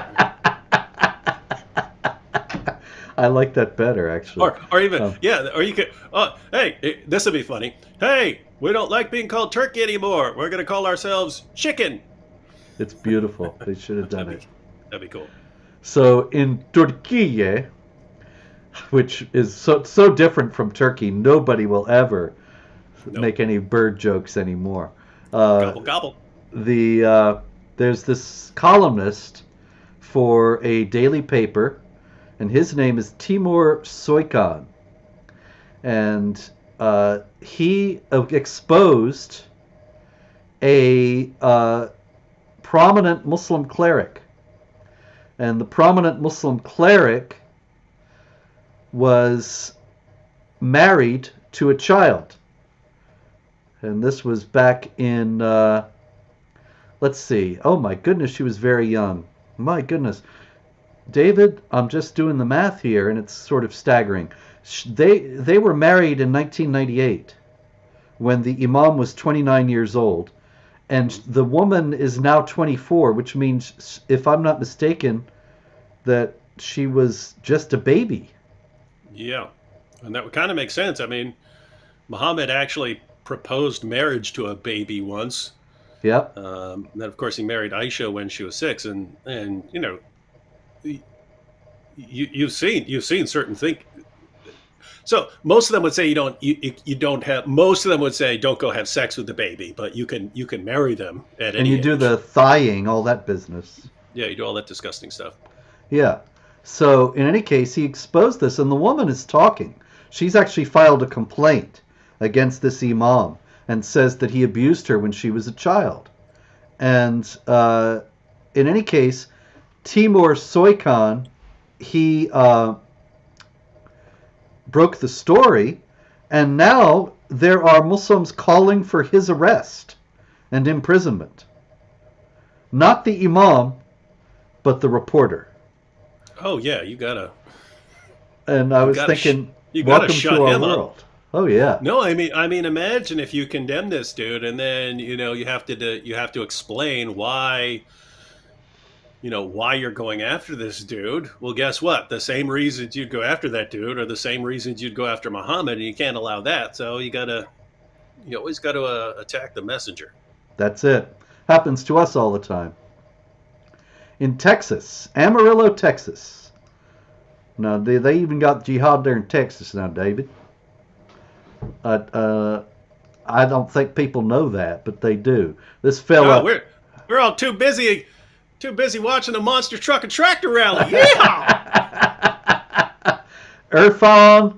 I like that better, actually. Or even, or you could, hey, this would be funny. Hey, we don't like being called turkey anymore. We're going to call ourselves chicken. It's beautiful. They should have done it. That'd be cool. So in Turkiye, which is so different from Turkey, nobody will ever make any bird jokes anymore. Gobble, gobble. There's this columnist for a daily paper, and his name is Timur Soykan. And he exposed a prominent Muslim cleric. And the prominent Muslim cleric was married to a child. And this was back in, let's see. Oh my goodness, she was very young. My goodness. David, I'm just doing the math here, and it's sort of staggering. They were married in 1998 when the imam was 29 years old. And the woman is now 24, which means, if I'm not mistaken, that she was just a baby. Yeah, and that would kind of make sense. I mean, Muhammad actually proposed marriage to a baby once. Yep. Then, of course, he married Aisha when she was 6, and you know, you've seen certain things. So most of them would say you don't have. Most of them would say don't go have sex with the baby, but you can marry them at any And you do age. the thighing, all that business. Yeah, you do all that disgusting stuff. Yeah. So in any case, he exposed this, and the woman is talking. She's actually filed a complaint against this imam and says that he abused her when she was a child. And in any case, Timur Soykan, he broke the story, and now there are Muslims calling for his arrest and imprisonment. Not the imam, but the reporter. Oh yeah, you gotta And I you was gotta sh- thinking, you gotta welcome shut to our him up. world. Oh yeah, No, I mean, imagine if you condemn this dude, and then you have to explain why why you're going after this dude. Well, guess what? The same reasons you'd go after that dude are the same reasons you'd go after Muhammad, and you can't allow that. So you always got to attack the messenger. that's it. Happens to us all the time. In Texas, Amarillo, Texas. Now, they even got jihad there in Texas now, David. I don't think people know that, but they do. This No, fella. we're all too busy watching the monster truck and tractor rally. Yeehaw! Irfan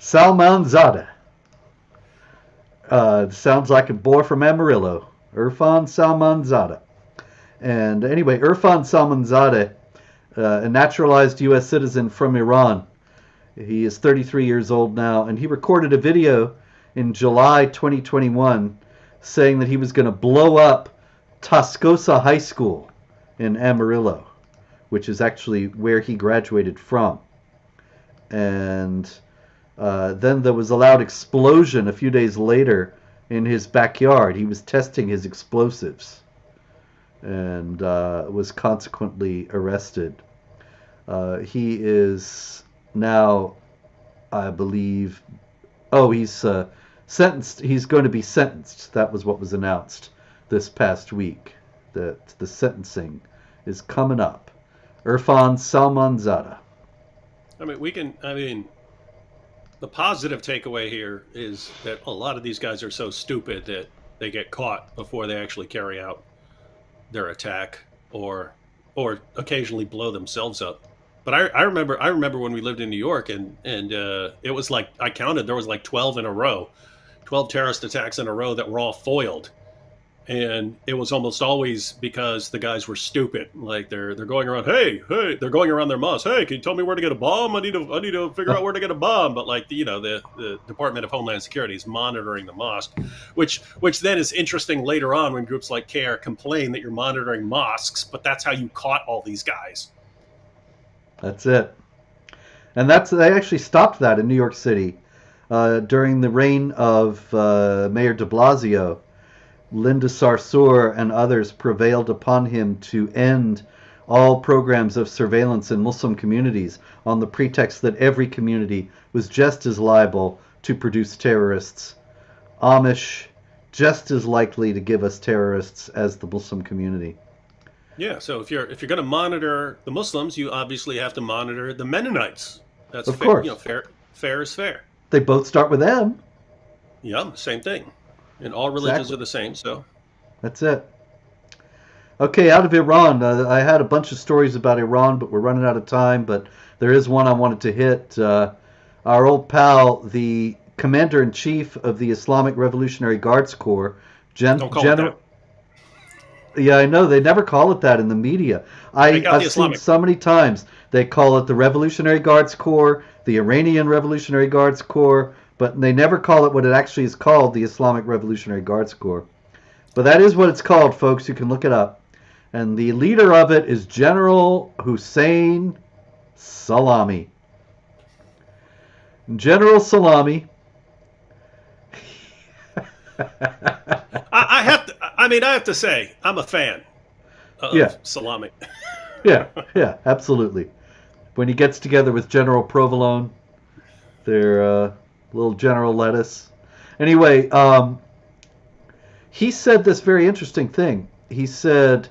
Salmanzadeh. Sounds like a boy from Amarillo. Irfan Salmanzadeh. And anyway, Irfan Salmanzadeh, a naturalized U.S. citizen from Iran. He is 33 years old now, and he recorded a video in July 2021 saying that he was going to blow up Tascosa High School in Amarillo, which is actually where he graduated from. And then there was a loud explosion a few days later in his backyard. He was testing his explosives and was consequently arrested. He is now, I believe, he's sentenced. He's going to be sentenced. That was what was announced this past week, that the sentencing is coming up. Irfan Salmanzadeh. I mean, the positive takeaway here is that a lot of these guys are so stupid that they get caught before they actually carry out their attack, or occasionally blow themselves up. But I remember when we lived in New York, and it was like, I counted, there was like 12 in a row, 12 terrorist attacks in a row that were all foiled. And it was almost always because the guys were stupid. Like they're going around, hey, they're going around their mosque. Hey, can you tell me where to get a bomb? I need to figure out where to get a bomb. But like the Department of Homeland Security is monitoring the mosque, which then is interesting later on when groups like CARE complain that you're monitoring mosques, but that's how you caught all these guys. That's it. And they actually stopped that in New York City during the reign of Mayor de Blasio. Linda Sarsour and others prevailed upon him to end all programs of surveillance in Muslim communities on the pretext that every community was just as liable to produce terrorists. Amish, just as likely to give us terrorists as the Muslim community. Yeah, so if you're going to monitor the Muslims, you obviously have to monitor the Mennonites. That's of course. Fair is fair. They both start with M. Yeah, same thing. And all religions are the same, so. That's it. Okay, out of Iran, I had a bunch of stories about Iran, but we're running out of time. But there is one I wanted to hit. Our old pal, the Commander-in-Chief of the Islamic Revolutionary Guards Corps, Don't call it that. Yeah, I know. They never call it that in the media. I've seen so many times they call it the Revolutionary Guards Corps, the Iranian Revolutionary Guards Corps, but they never call it what it actually is called, the Islamic Revolutionary Guards Corps. But that is what it's called, folks. You can look it up. And the leader of it is General Hussein Salami. General Salami. I have to say, I'm a fan of Salami. Yeah, absolutely. When he gets together with General Provolone, they're little General Lettuce. Anyway, he said this very interesting thing. He said,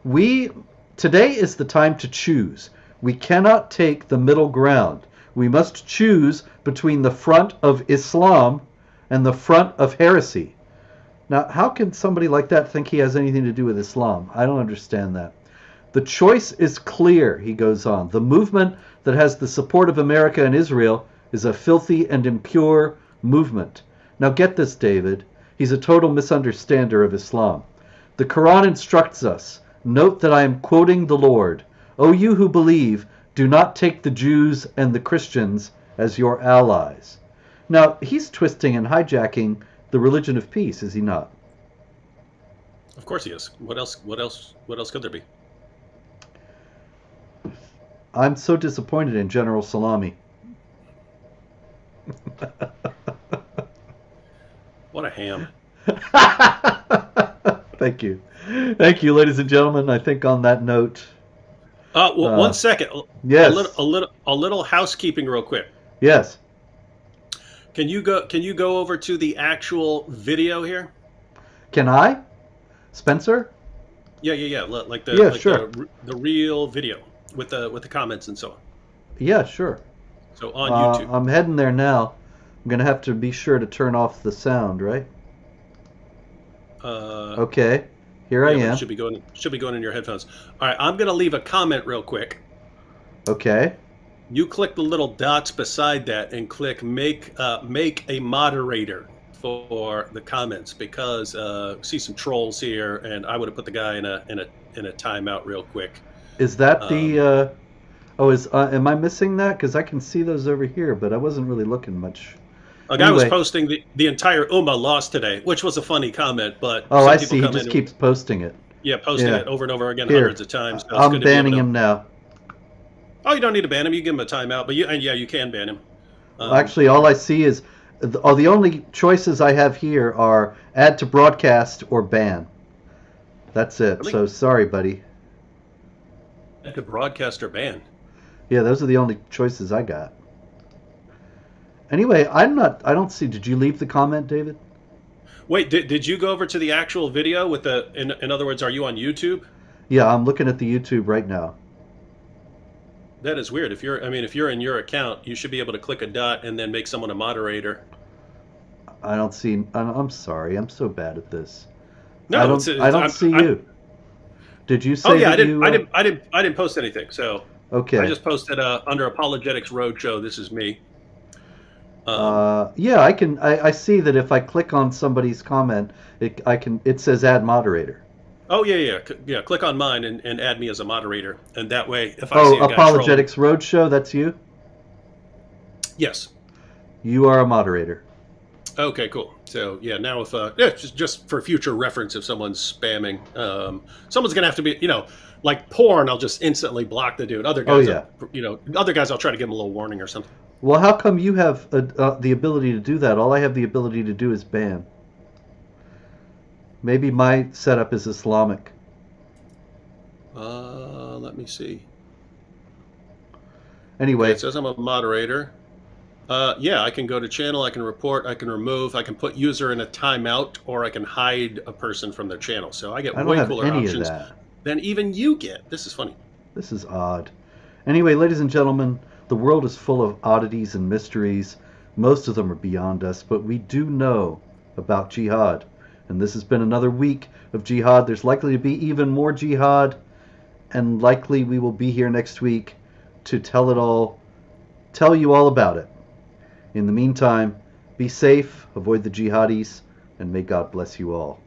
today is the time to choose. We cannot take the middle ground. We must choose between the front of Islam and the front of heresy. Now, how can somebody like that think he has anything to do with Islam? I don't understand that. The choice is clear, he goes on. The movement that has the support of America and Israel is a filthy and impure movement. Now get this, David. He's a total misunderstander of Islam. The Quran instructs us, note that I am quoting the Lord, O you who believe, do not take the Jews and the Christians as your allies. Now, he's twisting and hijacking the religion of peace, is he not? Of course he is. What else? What else? What else could there be? I'm so disappointed in General Salami. What a ham. Thank you. Thank you, ladies and gentlemen. I think on that note. Well, 1 second. Yes. A little housekeeping, real quick. Yes. Can you go over to the actual video here? Can I, Spencer? Yeah. Like sure. the real video with the comments and so on. Yeah, sure. So on YouTube. I'm heading there now. I'm gonna have to be sure to turn off the sound, right? Okay. Here I am. It should be going in your headphones. All right, I'm gonna leave a comment real quick. Okay. You click the little dots beside that and click make a moderator for the comments, because see some trolls here, and I would have put the guy in a timeout real quick. Is that the? Am I missing that? Because I can see those over here, but I wasn't really looking much. A guy was posting the entire Ummah lost today, which was a funny comment, but I see. He just keeps posting it. Yeah, posting it over and over again, hundreds of times. So I'm banning him now. Oh, you don't need to ban him. You give him a timeout, but you can ban him. Actually, all I see is the only choices I have here are add to broadcast or ban. That's it. Really? So sorry, buddy. Add to broadcast or ban. Yeah, those are the only choices I got. Anyway, I don't see. Did you leave the comment, David? Wait, did you go over to the actual video with the? In other words, are you on YouTube? Yeah, I'm looking at the YouTube right now. That is weird. If you're in your account, you should be able to click a dot and then make someone a moderator. I don't see. I'm sorry. I'm so bad at this. No, I don't see you. Did you say? Oh yeah, I didn't post anything. So okay. I just posted under Apologetics Roadshow. This is me. Yeah, I can. I see that if I click on somebody's comment, it says add moderator. Oh yeah. Click on mine and add me as a moderator, and that way, if I see a guy Apologetics Roadshow, that's you. Yes. You are a moderator. Okay, cool. So yeah, now if just for future reference, if someone's spamming, someone's gonna have to be, like porn. I'll just instantly block the dude. Other guys, other guys, I'll try to give them a little warning or something. Well, how come you have the ability to do that? All I have the ability to do is ban. Maybe my setup is Islamic. Let me see. Anyway, it says I'm a moderator. Yeah, I can go to channel, I can report, I can remove, I can put user in a timeout, or I can hide a person from their channel. So I get way cooler options than even you get. This is funny. This is odd. Anyway, ladies and gentlemen, the world is full of oddities and mysteries. Most of them are beyond us, but we do know about Jihad. And this has been another week of Jihad. There's likely to be even more Jihad, and likely we will be here next week to tell you all about it. In the meantime, be safe, avoid the jihadis, and may God bless you all.